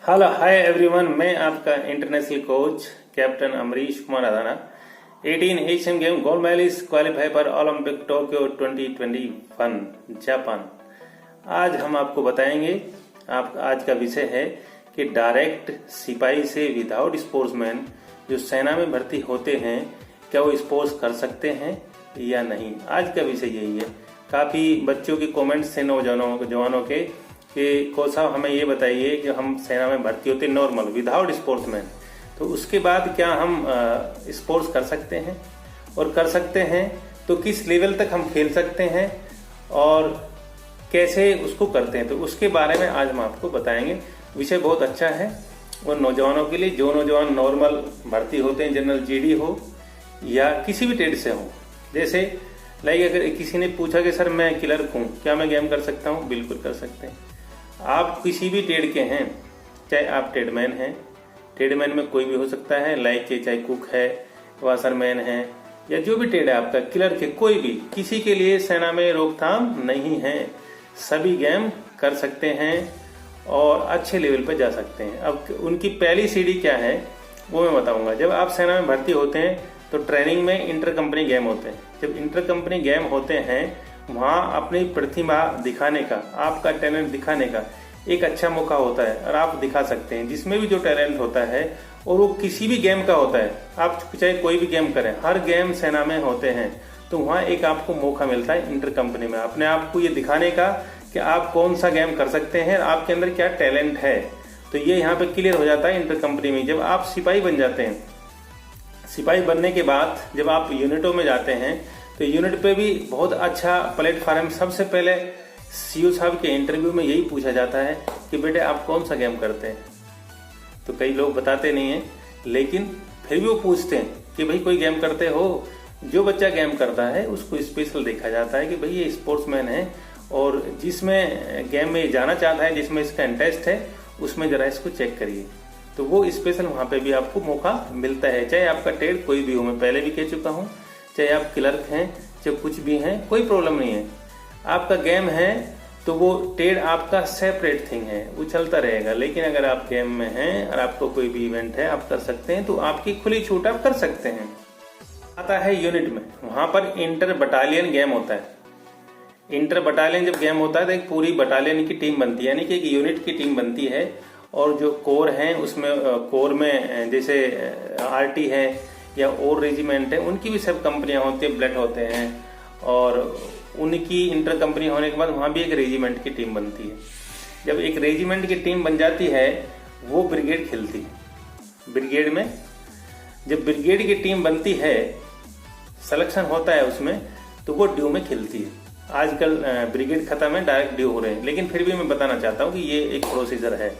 Hello hi everyone, मैं आपका international coach captain Amrish Kumar Adana. 18 Asian game gold medalist qualify for Olympic Tokyo 2021 Japan. आज हम आपको बताएंगे, आज का विषय है कि डायरेक्ट सिपाही से विदाउट स्पोर्ट्समैन जो सेना में भर्ती होते हैं, क्या वो स्पोर्ट्स कर सकते हैं या नहीं। आज का विषय यही है। काफी बच्चों के कमेंट्स थे, नौजवानों के, कि कोच साहब हमें ये बताइए कि हम सेना में भर्ती होते नॉर्मल विदाउट स्पोर्ट्समैन, तो उसके बाद क्या हम स्पोर्ट्स कर सकते हैं, और कर सकते हैं तो किस लेवल तक हम खेल सकते हैं और कैसे उसको करते हैं, तो उसके बारे में आज हम आपको बताएंगे। विषय बहुत अच्छा है और नौजवानों के लिए, जो नौजवान नॉर्मल भर्ती होते हैं, जनरल जीडी हो या किसी भी ट्रेड से हो। जैसे अगर किसी ने पूछा कि सर मैं क्लर्क हूँ, क्या मैं गेम कर सकता हूँ? बिल्कुल कर सकते हैं। आप किसी भी ट्रेड के हैं, चाहे आप ट्रेडमैन हैं, ट्रेडमैन में कोई भी हो सकता है, चाहे कुक है, वाशरमैन है, या जो भी ट्रेड है आपका, क्लर्क है, कोई भी, किसी के लिए सेना में रोकथाम नहीं है। सभी गेम कर सकते हैं और अच्छे लेवल पर जा सकते हैं। अब उनकी पहली सीढ़ी क्या है वो मैं बताऊंगा। जब आप सेना में भर्ती होते हैं तो ट्रेनिंग में इंटर कंपनी गेम होते हैं। जब इंटर कंपनी गेम होते हैं, वहाँ अपनी प्रतिभा दिखाने का, आपका टैलेंट दिखाने का एक अच्छा मौका होता है और आप दिखा सकते हैं। जिसमें भी जो टैलेंट होता है, और वो किसी भी गेम का होता है, आप चाहे कोई भी गेम करें, हर गेम सेना में होते हैं, तो वहाँ एक आपको मौका मिलता है इंटर कंपनी में अपने आप को ये दिखाने का कि आप कौन सा गेम कर सकते हैं, आपके अंदर क्या टैलेंट है। तो ये यहाँ पे क्लियर हो जाता है इंटर कंपनी में। जब आप सिपाही बन जाते हैं, सिपाही बनने के बाद जब आप यूनिटों में जाते हैं, तो यूनिट पे भी बहुत अच्छा प्लेटफॉर्म। सबसे पहले सीओ साहब के इंटरव्यू में यही पूछा जाता है कि बेटे आप कौन सा गेम करते हैं। तो कई लोग बताते नहीं हैं, लेकिन फिर भी वो पूछते हैं कि भाई कोई गेम करते हो। जो बच्चा गेम करता है उसको स्पेशल देखा जाता है कि भाई ये स्पोर्ट्समैन है, और जिसमें गेम में जाना चाहता है, जिसमें इसका इंटरेस्ट है, उसमें जरा इसको चेक करिए। तो वो स्पेशल वहाँ पे भी आपको मौका मिलता है। चाहे आपका ट्रेड कोई भी हो, मैं पहले भी कह चुका हूँ, चाहे आप क्लर्क हैं, चाहे कुछ भी हैं, कोई प्रॉब्लम नहीं है। आपका गेम है तो वो ट्रेड आपका सेपरेट थिंग है, वो चलता रहेगा। लेकिन अगर आप गेम में हैं और आपको कोई भी इवेंट है, आप कर सकते हैं, तो आपकी खुली छूट आप कर सकते हैं। आता है यूनिट में, वहां पर इंटर बटालियन गेम होता है। इंटर बटालियन जब गेम होता है तो एक पूरी बटालियन की टीम बनती है, यानी कि एक यूनिट की टीम बनती है। और जो कोर है, उसमें कोर में जैसे आरटी है या और रेजिमेंट है, उनकी भी सब कंपनियां होती है, ब्लड होते हैं, और उनकी इंटर कंपनी होने के बाद वहां भी एक रेजिमेंट की टीम बनती है। जब एक रेजिमेंट की टीम बन जाती है, वो ब्रिगेड खेलती है। ब्रिगेड में जब ब्रिगेड की टीम बनती है, सिलेक्शन होता है उसमें, तो वो ड्यू में खेलती है। आजकल ब्रिगेड खत्म है, डायरेक्ट ड्यू हो रहे हैं, लेकिन फिर भी मैं बताना चाहता हूँ कि ये एक प्रोसीजर है।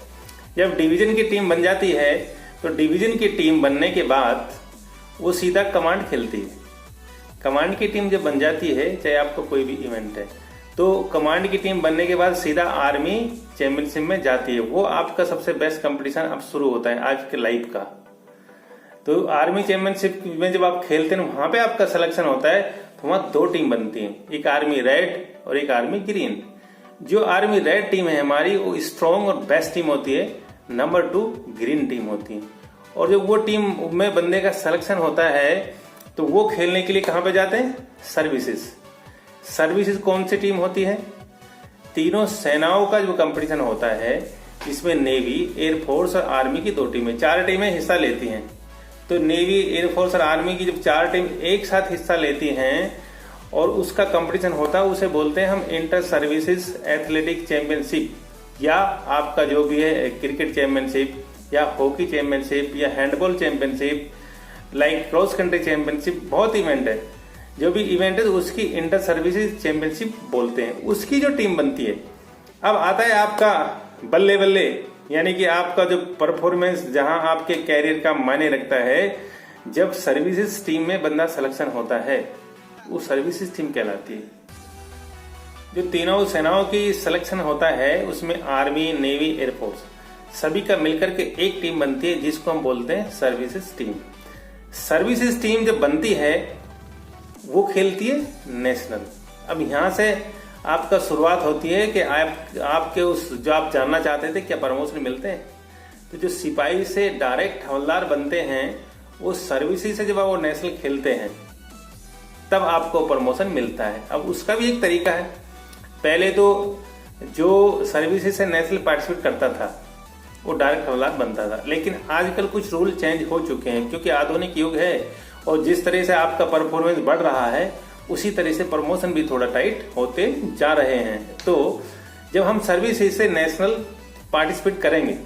जब डिवीजन की टीम बन जाती है, तो डिवीजन की टीम बनने के बाद वो सीधा कमांड खेलती है। कमांड की टीम जब बन जाती है, चाहे आपको कोई भी इवेंट है, तो कमांड की टीम बनने के बाद सीधा आर्मी चैंपियनशिप में जाती है। वो आपका सबसे बेस्ट कंपटीशन अब शुरू होता है आज के लाइफ का। तो आर्मी चैंपियनशिप में जब आप खेलते हैं, वहां पे आपका सिलेक्शन होता है, तो वहां दो टीम बनती है, एक आर्मी रेड और एक आर्मी ग्रीन। जो आर्मी रेड टीम है हमारी, वो स्ट्रॉन्ग और बेस्ट टीम होती है। नंबर 2 ग्रीन टीम होती है। और जब वो टीम में बंदे का सिलेक्शन होता है, तो वो खेलने के लिए कहां पे जाते हैं? सर्विसेज। सर्विसेज कौन सी टीम होती है? तीनों सेनाओं का जो कंपटीशन होता है, इसमें नेवी, एयरफोर्स और आर्मी की 2 टीमें, 4 टीमें हिस्सा लेती हैं। तो नेवी, एयरफोर्स और आर्मी की जब 4 टीम एक साथ हिस्सा लेती हैं और उसका कंपटीशन होता है, उसे बोलते हैं हम इंटर सर्विसेज एथलेटिक चैंपियनशिप, या आपका जो भी है क्रिकेट चैंपियनशिप, या हॉकी चैंपियनशिप, या handball championship, like cross country championship. बहुत इवेंट है, जो भी इवेंट है उसकी इंटर सर्विसेज चैंपियनशिप बोलते हैं। उसकी जो टीम बनती है, अब आता है आपका बल्ले बल्ले, यानी कि आपका जो परफॉर्मेंस, जहां आपके कैरियर का मायने रखता है। जब सर्विसेज टीम में बंदा सिलेक्शन होता है, वो सर्विसेज टीम कहलाती है। जो तीनों सेनाओं की सिलेक्शन होता है, उसमें आर्मी, नेवी, एयरफोर्स सभी का मिलकर के एक टीम बनती है, जिसको हम बोलते हैं सर्विसेज टीम। सर्विसेज टीम जब बनती है, वो खेलती है नेशनल। अब यहां से आपका शुरुआत होती है कि आपके उस जो आप जानना चाहते थे क्या प्रमोशन मिलते हैं, तो जो सिपाही से डायरेक्ट हवलदार बनते हैं वो सर्विसेज से जब वो नेशनल खेलते हैं तब आपको प्रमोशन मिलता है। अब उसका भी एक तरीका है। पहले तो जो सर्विसेज से नेशनल पार्टिसिपेट करता था वो डायरेक्ट हवलदार बनता था, लेकिन आजकल कुछ रूल चेंज हो चुके हैं क्योंकि आधुनिक युग है और जिस तरह से आपका परफॉर्मेंस बढ़ रहा है उसी तरह से प्रमोशन भी थोड़ा टाइट होते जा रहे हैं। तो जब हम सर्विसेज से नेशनल पार्टिसिपेट करेंगे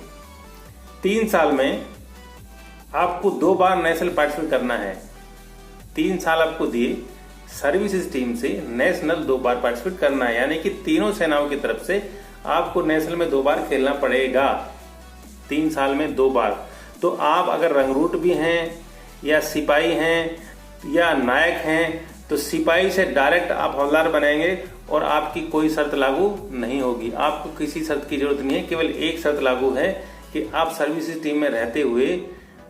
3 साल में आपको 2 बार नेशनल पार्टिसिपेट करना है। 3 साल आपको दिए, सर्विसेज टीम से नेशनल 2 बार पार्टिसिपेट करना है, यानी कि तीनों सेनाओं की तरफ से आपको नेशनल में 2 बार खेलना पड़ेगा। 3 साल में 2 बार। तो आप अगर रंगरूट भी हैं या सिपाही हैं या नायक हैं तो सिपाही से डायरेक्ट आप हवलदार बनेंगे और आपकी कोई शर्त लागू नहीं होगी। आपको किसी शर्त की जरूरत नहीं है, केवल एक शर्त लागू है कि आप सर्विसेज टीम में रहते हुए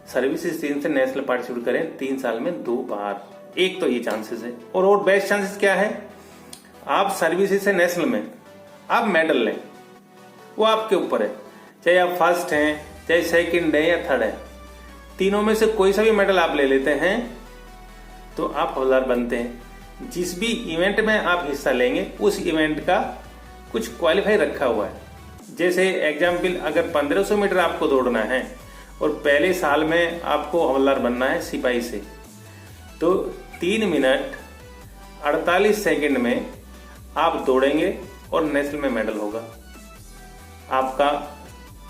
सर्विसेज टीम से नेशनल पार्टिसिपेट करें 3 साल में 2 बार। एक तो ये चांसेस है। और बेस्ट चांसेस क्या है, आप सर्विसेज से नेशनल में आप मेडल लें, वो आपके ऊपर है। चाहे आप फर्स्ट हैं, चाहे सेकंड है या थर्ड है, तीनों में से कोई सा भी मेडल आप ले लेते हैं तो आप हवलदार बनते हैं। जिस भी इवेंट में आप हिस्सा लेंगे उस इवेंट का कुछ क्वालिफाई रखा हुआ है। जैसे एग्जाम्पल, अगर 1500 मीटर आपको दौड़ना है और पहले साल में आपको हवलदार बनना है सिपाही से, तो 3 मिनट 48 सेकंड में आप दौड़ेंगे और नेशनल में मेडल होगा आपका।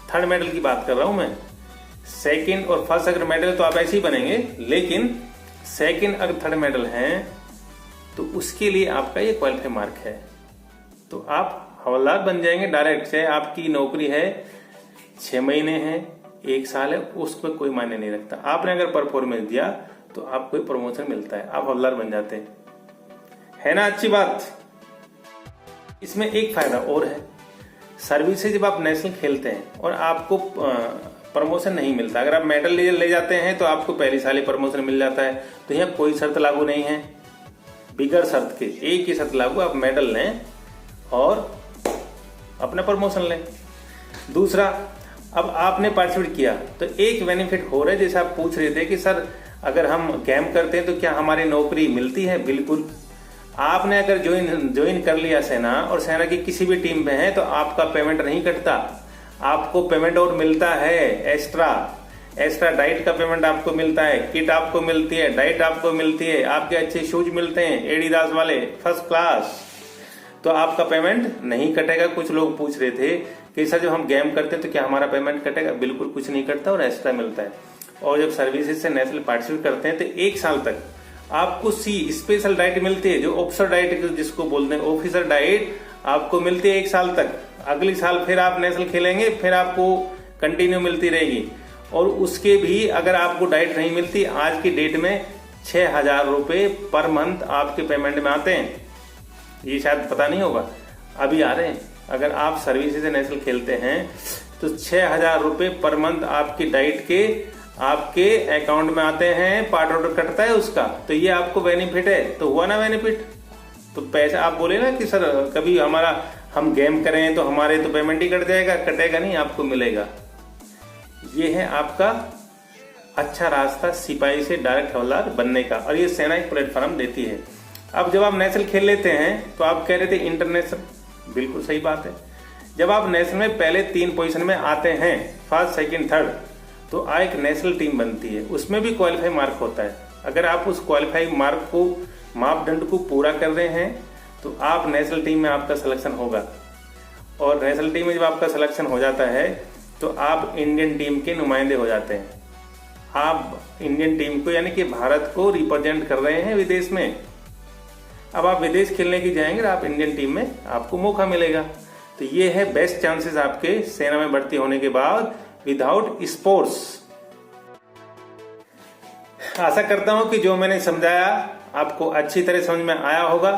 थर्ड मेडल की बात कर रहा हूं मैं। सेकंड और फर्स्ट अगर मेडल तो आप ऐसे ही बनेंगे, लेकिन सेकंड अगर थर्ड मेडल हैं तो उसके लिए आपका ये क्वालिफाई मार्क है, तो आप हवलदार बन जाएंगे डायरेक्ट। चाहे आपकी नौकरी है 6 महीने है, 1 साल है, उसमें कोई मायने नहीं रखता। आपने अगर परफॉर्मेंस दिया तो आपको प्रमोशन मिलता है, आप हवलदार बन जाते हैं, है ना अच्छी बात। इसमें एक फायदा और है, सर्विस से जब आप नेशनल खेलते हैं और आपको प्रमोशन नहीं मिलता, अगर आप मेडल ले जाते हैं तो आपको पहली साल ही प्रमोशन मिल जाता है। तो यहाँ कोई शर्त लागू नहीं है, बिगर शर्त के एक ही शर्त लागू, आप मेडल लें और अपना प्रमोशन लें। दूसरा, अब आपने पार्टिसिपेट किया तो एक बेनिफिट हो रहा है। जैसे आप पूछ रहे थे कि सर अगर हम गेम करते हैं तो क्या हमारी नौकरी मिलती है? बिल्कुल। आपने अगर ज्वाइन कर लिया सेना और सेना की किसी भी टीम में है तो आपका पेमेंट नहीं कटता, आपको पेमेंट और मिलता है एक्स्ट्रा डाइट का पेमेंट आपको मिलता है, किट आपको मिलती है, डाइट आपको मिलती है, आपके अच्छे शूज मिलते हैं एडिडास वाले फर्स्ट क्लास, तो आपका पेमेंट नहीं कटेगा। कुछ लोग पूछ रहे थे कि सर जब हम गेम करते हैं तो क्या हमारा पेमेंट कटेगा? बिल्कुल कुछ नहीं कटता और एक्स्ट्रा मिलता है। और जब सर्विसेज से नेशनल पार्टिसिपेट करते हैं तो 1 साल तक आपको स्पेशल डाइट मिलती है, जो ऑफिसर डाइट जिसको बोलते हैं, ऑफिसर डाइट आपको मिलती है 1 साल तक। अगली साल फिर आप नेशनल खेलेंगे, फिर आपको कंटिन्यू मिलती रहेगी। और उसके भी अगर आपको डाइट नहीं मिलती, आज की डेट में 6,000 रुपए पर मंथ आपके पेमेंट में आते हैं। ये शायद पता नहीं होगा, अभी आ रहे हैं। अगर आप सर्विसेज से नेशनल खेलते हैं तो 6,000 रुपए पर मंथ आपकी डाइट के आपके अकाउंट में आते हैं, पार्ट ऑर्डर कटता है उसका। तो ये आपको बेनिफिट है, तो हुआ ना बेनिफिट। तो पैसा आप बोले ना कि सर कभी हम गेम करें तो हमारे तो पेमेंट ही कट जाएगा, कटेगा नहीं, आपको मिलेगा। ये है आपका अच्छा रास्ता सिपाही से डायरेक्ट हवलदार बनने का, और ये सेना एक प्लेटफॉर्म देती है। अब जब आप नेशनल खेल लेते हैं तो आप कह रहे थे इंटरनेशनल, बिल्कुल सही बात है। जब आप नेशनल में पहले 3 पोजीशन में आते हैं, फर्स्ट सेकंड थर्ड, तो एक नेशनल टीम बनती है, उसमें भी क्वालिफाई मार्क होता है। अगर आप उस क्वालिफाई मार्क को, मापदंड को पूरा कर रहे हैं तो आप नेशनल टीम में आपका सिलेक्शन होगा। और नेशनल टीम में जब आपका सिलेक्शन हो जाता है तो आप इंडियन टीम के नुमाइंदे हो जाते हैं। आप इंडियन टीम को, यानी कि भारत को रिप्रेजेंट कर रहे हैं विदेश में। अब आप विदेश खेलने की जाएंगे, आप इंडियन टीम में आपको मौका मिलेगा। तो ये है बेस्ट चांसेस आपके सेना में भर्ती होने के बाद विदाउट स्पोर्ट्स। आशा करता हूं कि जो मैंने समझाया आपको अच्छी तरह समझ में आया होगा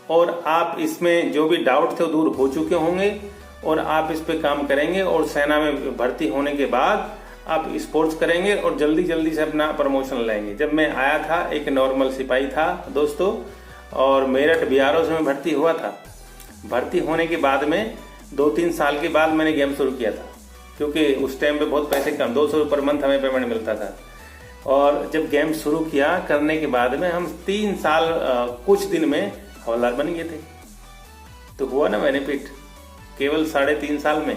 और आप इसमें जो भी डाउट थे वो दूर हो चुके होंगे और आप इस पे काम करेंगे और सेना में भर्ती होने के बाद आप स्पोर्ट्स करेंगे और जल्दी जल्दी से अपना प्रमोशन लेंगे। जब मैं आया था एक नॉर्मल सिपाही था दोस्तों, और मेरठ BRO से मैं भर्ती हुआ था। भर्ती होने के बाद में 2-3 साल के बाद मैंने गेम शुरू किया था, क्योंकि उस टाइम पे बहुत पैसे कम, 200 रुपये पर मंथ हमें पेमेंट मिलता था। और जब गेम शुरू किया करने के बाद में हम 3 साल कुछ दिन में हवलदार बन गए थे। तो हुआ ना बेनिफिट केवल 3.5 साल में।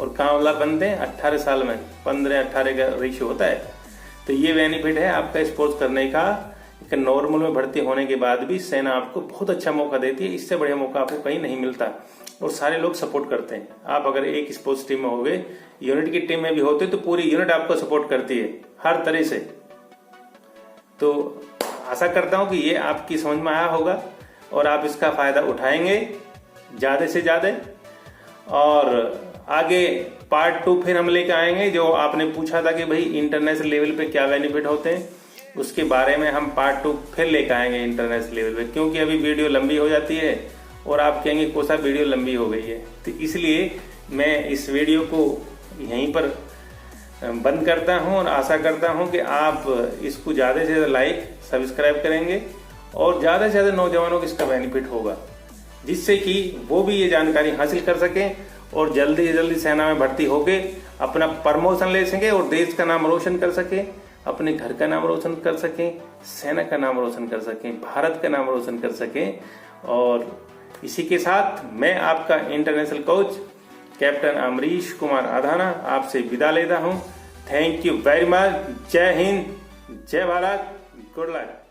और कहाँ हवलदार बनते हैं? 18 साल में, 15-18 का रेशियो होता है। तो ये बेनिफिट है आपका स्पोर्ट्स करने का। नॉर्मल में भर्ती होने के बाद भी सेना आपको बहुत अच्छा मौका देती है, इससे बढ़िया मौका आपको कहीं नहीं मिलता। और सारे लोग सपोर्ट करते हैं। आप अगर एक स्पोर्ट्स टीम में हो गए, यूनिट की टीम में भी होते तो पूरी यूनिट आपको सपोर्ट करती है हर तरह से। तो आशा करता हूं कि ये आपकी समझ में आया होगा और आप इसका फायदा उठाएंगे ज्यादा से ज्यादा। और आगे पार्ट 2 फिर हम लेकर आएंगे। जो आपने पूछा था कि भाई इंटरनेशनल लेवल पे क्या बेनिफिट होते हैं, उसके बारे में हम पार्ट 2 फिर लेकर आएंगे इंटरनेशनल लेवल पे। क्योंकि अभी वीडियो लंबी हो जाती है और आप कहेंगे कोसा वीडियो लंबी हो गई है, तो इसलिए मैं इस वीडियो को यहीं पर बंद करता हूं और आशा करता हूं कि आप इसको ज्यादा से ज्यादा लाइक सब्सक्राइब करेंगे और ज्यादा से ज्यादा नौजवानों को इसका बेनिफिट होगा, जिससे कि वो भी ये जानकारी हासिल कर सकें और जल्दी से जल्दी सेना में भर्ती होके अपना प्रमोशन ले सके और देश का नाम रोशन कर सके, अपने घर का नाम रोशन कर सके, सेना का नाम रोशन कर सके, भारत का नाम रोशन कर सके। और इसी के साथ मैं आपका international coach captain Amrish Kumar Adhana आपसे विदा लेता हूं। Thank you very much. जय हिंद, जय भारत, गुड लक।